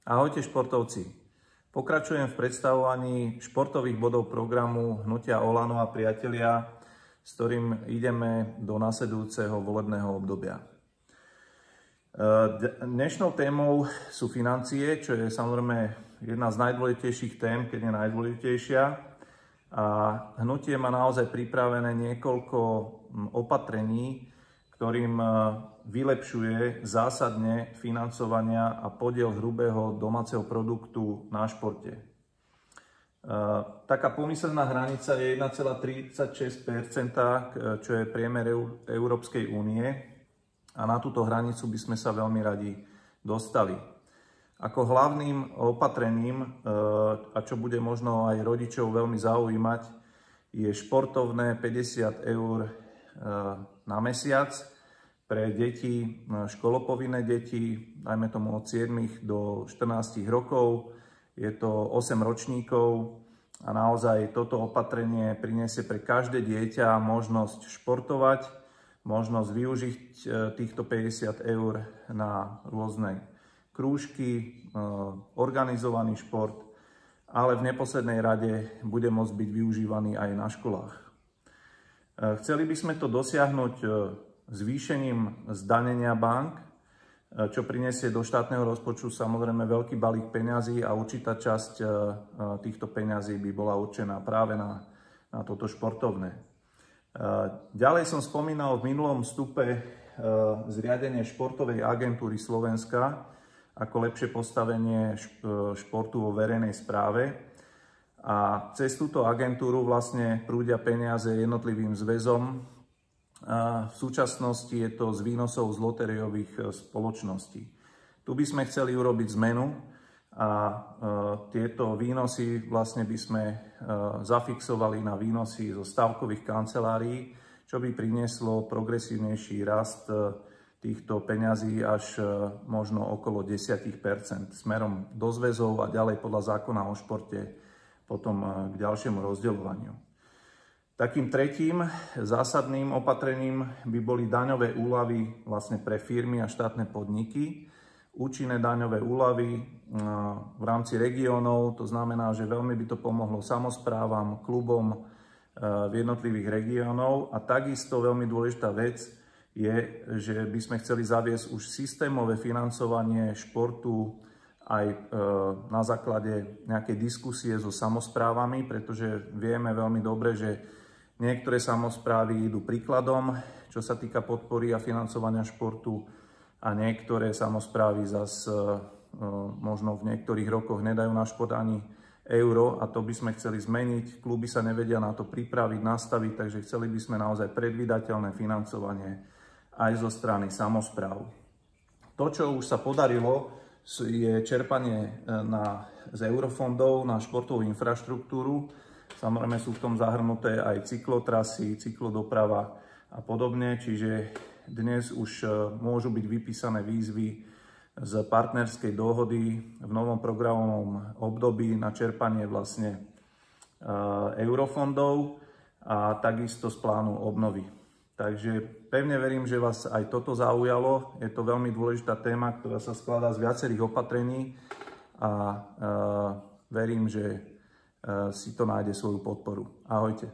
Ahojte športovci. Pokračujem v predstavovaní športových bodov programu Hnutia Olano a priatelia, s ktorým ideme do nasledujúceho volebného obdobia. Dnešnou témou sú financie, čo je samozrejme jedna z najdôležitejších tém, keď nie najdôležitejšia. A hnutie má naozaj pripravené niekoľko opatrení, ktorým vylepšuje zásadne financovania a podiel hrubého domáceho produktu na športe. Taká pomyselná hranica je 1,36%, čo je priemer Európskej únie, a na túto hranicu by sme sa veľmi radi dostali. Ako hlavným opatrením, a čo bude možno aj rodičov veľmi zaujímať, je športovné 50 eur na mesiac pre deti, školopovinné deti, dajme tomu od 7 do 14 rokov. Je to 8 ročníkov a naozaj toto opatrenie priniesie pre každé dieťa možnosť športovať, možnosť využiť týchto 50 eur na rôzne krúžky, organizovaný šport, ale v neposlednej rade bude môcť byť využívaný aj na školách. Chceli by sme to dosiahnuť zvýšením zdanenia bank, čo prinesie do štátneho rozpočtu samozrejme veľký balík peňazí a určitá časť týchto peňazí by bola určená práve na toto športovné. Ďalej som spomínal v minulom vstupe zriadenie športovej agentúry Slovenska ako lepšie postavenie športu vo verejnej správe. A cez túto agentúru vlastne prúdia peniaze jednotlivým zväzom. V súčasnosti je to z výnosov z lotériových spoločností. Tu by sme chceli urobiť zmenu a tieto výnosy vlastne by sme zafixovali na výnosy zo stavkových kancelárií, čo by prinieslo progresívnejší rast týchto peňazí až možno okolo 10% smerom do zväzov a ďalej podľa zákona o športe potom k ďalšiemu rozdeľovaniu. Takým tretím zásadným opatrením by boli daňové úľavy vlastne pre firmy a štátne podniky. Účinné daňové úľavy v rámci regiónov, to znamená, že veľmi by to pomohlo samosprávam, klubom v jednotlivých regiónov. A takisto veľmi dôležitá vec je, že by sme chceli zaviesť už systémové financovanie športu aj na základe nejakej diskusie so samosprávami, pretože vieme veľmi dobre, že niektoré samosprávy idú príkladom, čo sa týka podpory a financovania športu, a niektoré samosprávy zase možno v niektorých rokoch nedajú na šport ani euro, a to by sme chceli zmeniť. Kluby sa nevedia na to pripraviť, nastaviť, takže chceli by sme naozaj predvídateľné financovanie aj zo strany samospráv. To, čo už sa podarilo, je čerpanie z eurofondov na športovú infraštruktúru. Samozrejme sú v tom zahrnuté aj cyklotrasy, cyklodoprava a podobne, čiže dnes už môžu byť vypísané výzvy z partnerskej dohody v novom programovom období na čerpanie vlastne eurofondov a takisto z plánu obnovy. Takže pevne verím, že vás aj toto zaujalo. Je to veľmi dôležitá téma, ktorá sa skladá z viacerých opatrení a verím, že si to nájde svoju podporu. Ahojte.